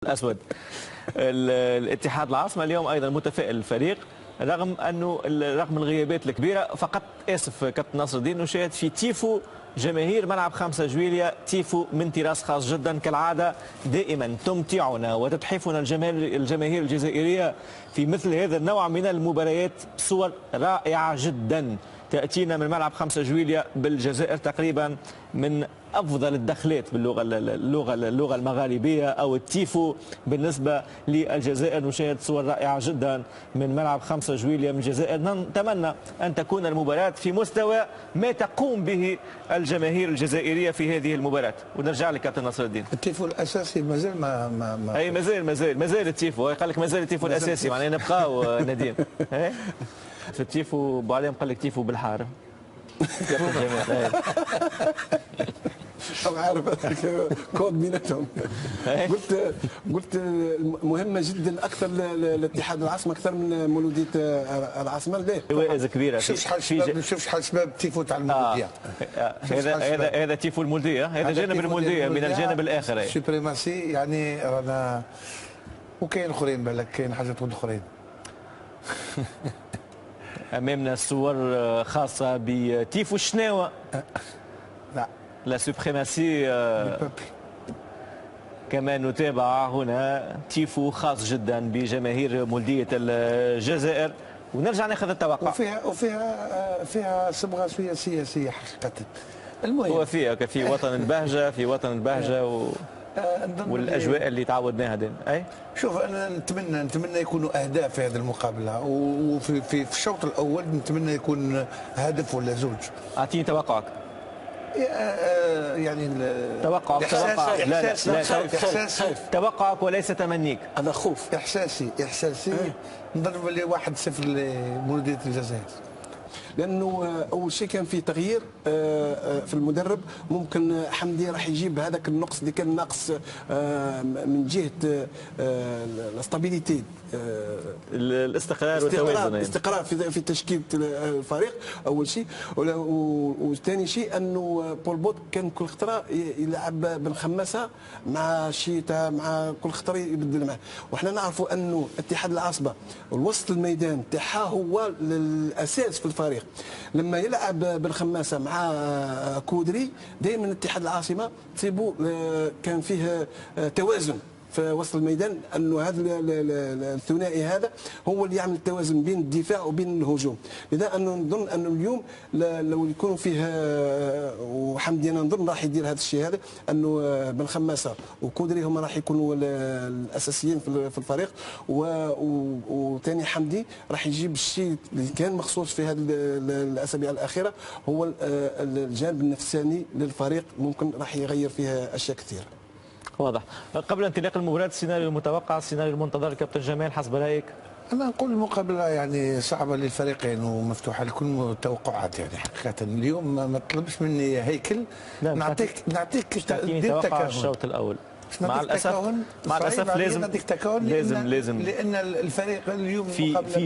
الأسود. الاتحاد العاصمة اليوم أيضا متفائل الفريق رغم الغيابات الكبيرة. فقط آسف كابتن ناصر الدين نشاهد في تيفو جماهير ملعب 5 جويلية، تيفو من طراز خاص جدا كالعادة. دائما تمتعنا وتتحفنا الجماهير الجزائرية في مثل هذا النوع من المباريات بصور رائعة جدا تأتينا من ملعب 5 جويلية بالجزائر، تقريبا من افضل الدخلات باللغه المغاربيه او التيفو بالنسبه للجزائر. نشاهد صور رائعه جدا من ملعب 5 جويلية من الجزائر. نتمنى ان تكون المباراه في مستوى ما تقوم به الجماهير الجزائريه في هذه المباراه. ونرجع لك كابتن ناصر الدين. التيفو الاساسي مازال ما اي مازال التيفو، قال لك مازال التيفو الاساسي، معناها نبقاو نديم. في التيفو بعدين قال لك تيفو بالحار. كابتن جمال عارف كود بيناتهم. قلت مهمه جدا اكثر لاتحاد العاصمه اكثر من مولوديه العاصمه. ليه؟ جوائز كبيره. شوف شحال شباب تيفو تاع المولوديه. هذا تيفو المولوديه، هذا جانب المولوديه من الجانب الاخر. سوبريماسي يعني رانا وكاين اخرين بالك كاين حاجات اخرين. امامنا صور خاصه بتيفو الشناوه. لا سوبريماسي. كما نتابع هنا تيفو خاص جدا بجماهير مولودية الجزائر. ونرجع ناخذ التوقع. وفيها صبغه شويه سياسيه حقيقه. المهم هو في وطن البهجه والاجواء اللي تعودناها دائما. اي شوف انا نتمنى يكونوا اهداف في هذه المقابله، وفي الشوط الاول نتمنى يكون هدف ولا زوج. اعطيني توقعك. يعني توقعك توقعك وليس تمنيك. هذا خوف. احساسي نضرب لي 1-0 لمولودية الجزائر. لانه اول شيء كان في تغيير في المدرب. ممكن حمدي راح يجيب هذاك النقص اللي كان ناقص من جهه الاستابيليتي، الاستقرار والتوازن، الاستقرار في تشكيله الفريق اول شيء. وثاني شيء انه بول بوت كان كل خطره يلعب بن خماسه مع شيتا، مع كل خطره يبدل معه. وحنا نعرفوا انه اتحاد العاصمه والوسط الميدان تاعها هو الاساس في الفريق. لما يلعب بن خماسه مع كودري دائما اتحاد العاصمه تصيبوا كان فيه توازن في وسط الميدان، انه هذا الثنائي هذا هو اللي يعمل التوازن بين الدفاع وبين الهجوم. لذا انه نظن انه اليوم لو يكون فيه وحمدي انا نظن راح يدير هذا الشيء هذا، انه بن خماسه وكودري هما راح يكونوا الاساسيين في الفريق، وثاني حمدي راح يجيب الشيء اللي كان مخصوص في هذه الاسابيع الاخيره، هو الجانب النفساني للفريق. ممكن راح يغير فيها اشياء كثيره. واضح. قبل انطلاق المباراة السيناريو المتوقع، السيناريو المنتظر كابتن جمال حسب رايك؟ انا نقول المقابله يعني صعبه للفريقين ومفتوحه لكل التوقعات. يعني حقيقه اليوم ما طلبش مني هيكل. نعطيك توقع الشوط الاول. مع الاسف لازم لان الفريق اليوم في